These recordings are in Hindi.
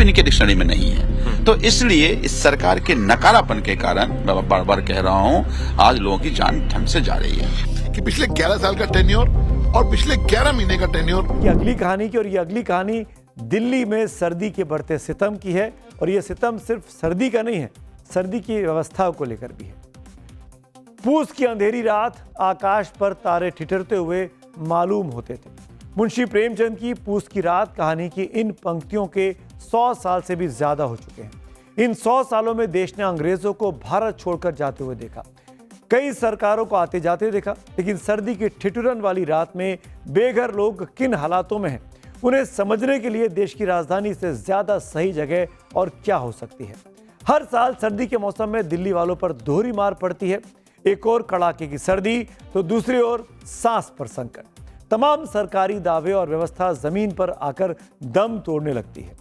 इनके डिक्शनरी में नहीं है। तो इसलिए इस सरकार के नकारापन के कारण मैं बार बार कह रहा हूं, आज लोगों की जान ठंड से जा रही है कि पिछले 11 साल का टेन्योर और पिछले 11 महीने का टेन्योर। ये अगली कहानी की, और ये अगली कहानी दिल्ली में सर्दी के बढ़ते सितम की है। और ये सितम सिर्फ सर्दी का नहीं है, सर्दी की व्यवस्था को लेकर भी है। पूस की अंधेरी रात, आकाश पर तारे ठिठुरते हुए मालूम होते थे। मुंशी प्रेमचंद की पूस की रात कहानी की इन पंक्तियों के 100 साल से भी ज्यादा हो चुके हैं। इन 100 सालों में देश ने अंग्रेजों को भारत छोड़कर जाते हुए देखा, कई सरकारों को आते जाते देखा, लेकिन सर्दी की ठिठुरन वाली रात में बेघर लोग किन हालातों में हैं, उन्हें समझने के लिए देश की राजधानी से ज्यादा सही जगह और क्या हो सकती है। हर साल सर्दी के मौसम में दिल्ली वालों पर दोहरी मार पड़ती है। एक और कड़ाके की सर्दी तो दूसरी ओर सांस पर संकट। तमाम सरकारी दावे और व्यवस्था जमीन पर आकर दम तोड़ने लगती है।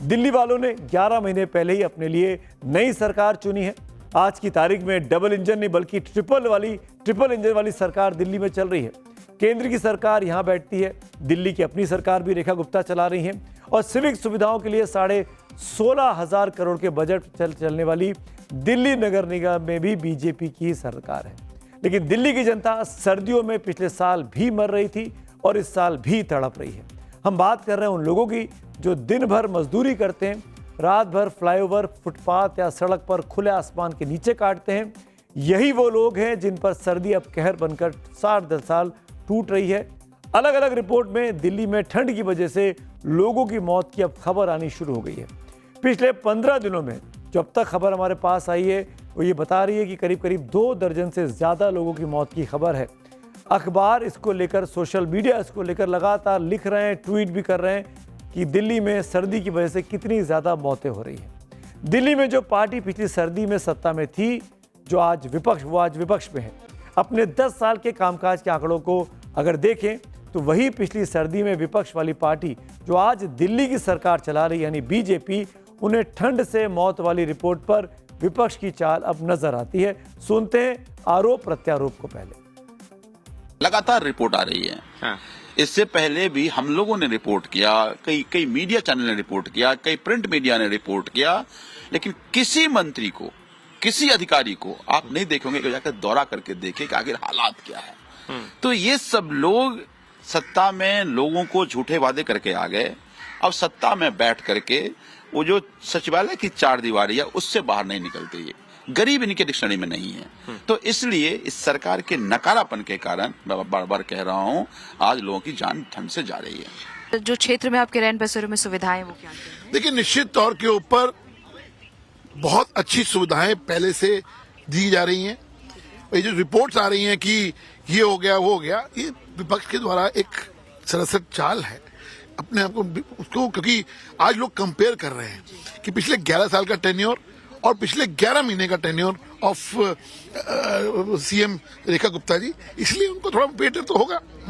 दिल्ली वालों ने 11 महीने पहले ही अपने लिए नई सरकार चुनी है। आज की तारीख में डबल इंजन नहीं बल्कि ट्रिपल इंजन वाली सरकार दिल्ली में चल रही है। केंद्र की सरकार यहां बैठती है, दिल्ली की अपनी सरकार भी रेखा गुप्ता चला रही है, और सिविक सुविधाओं के लिए 16,500 करोड़ के बजट चलने वाली दिल्ली नगर निगम में भी बीजेपी की सरकार है। लेकिन दिल्ली की जनता सर्दियों में पिछले साल भी मर रही थी और इस साल भी तड़प रही है। हम बात कर रहे हैं उन लोगों की जो दिन भर मजदूरी करते हैं, रात भर फ्लाईओवर, फुटपाथ या सड़क पर खुले आसमान के नीचे काटते हैं। यही वो लोग हैं जिन पर सर्दी अब कहर बनकर 60 साल टूट रही है। अलग अलग रिपोर्ट में दिल्ली में ठंड की वजह से लोगों की मौत की अब खबर आनी शुरू हो गई है। पिछले 15 दिनों में जो अब तक खबर हमारे पास आई है वो ये बता रही है कि करीब करीब 2 दर्जन से ज़्यादा लोगों की मौत की खबर है। अखबार इसको लेकर, सोशल मीडिया इसको लेकर लगातार लिख रहे हैं, ट्वीट भी कर रहे हैं कि दिल्ली में सर्दी की वजह से कितनी ज़्यादा मौतें हो रही हैं। दिल्ली में जो पार्टी पिछली सर्दी में सत्ता में थी, जो आज विपक्ष में है, अपने 10 साल के कामकाज के आंकड़ों को अगर देखें तो वही पिछली सर्दी में विपक्ष वाली पार्टी जो आज दिल्ली की सरकार चला रही यानी बीजेपी, उन्हें ठंड से मौत वाली रिपोर्ट पर विपक्ष की चाल अब नजर आती है। सुनते हैं आरोप प्रत्यारोप को। पहले लगातार रिपोर्ट आ रही है। हाँ। इससे पहले भी हम लोगों ने रिपोर्ट किया, कई मीडिया चैनल ने रिपोर्ट किया, कई प्रिंट मीडिया ने रिपोर्ट किया, लेकिन किसी मंत्री को, किसी अधिकारी को आप नहीं देखेंगे कि जाकर दौरा करके देखे कि आखिर हालात क्या है। तो ये सब लोग सत्ता में लोगों को झूठे वादे करके आ गए। अब सत्ता में बैठ करके वो जो सचिवालय की 4 दीवारी है उससे बाहर नहीं निकलते। ये गरीब इनके डिक्शनरी में नहीं है। तो इसलिए इस सरकार के नकारापन के कारण मैं बार बार कह रहा हूं, आज लोगों की जान ठंड से जा रही है। जो क्षेत्र में आपके रहन बसेरों में सुविधाएं वो क्या है? देखिए, निश्चित तौर के ऊपर बहुत अच्छी सुविधाएं पहले से दी जा रही हैं। ये जो रिपोर्ट्स आ रही हैं कि ये हो गया वो हो गया, ये विपक्ष के द्वारा एक सरसट चाल है अपने आप को उसको, क्योंकि आज लोग कंपेयर कर रहे हैं कि पिछले 11 साल का टेन्योर और पिछले 11 महीने का tenure of CM Rekha Gupta ji, इसलिए उनको थोड़ा बेटर तो होगा।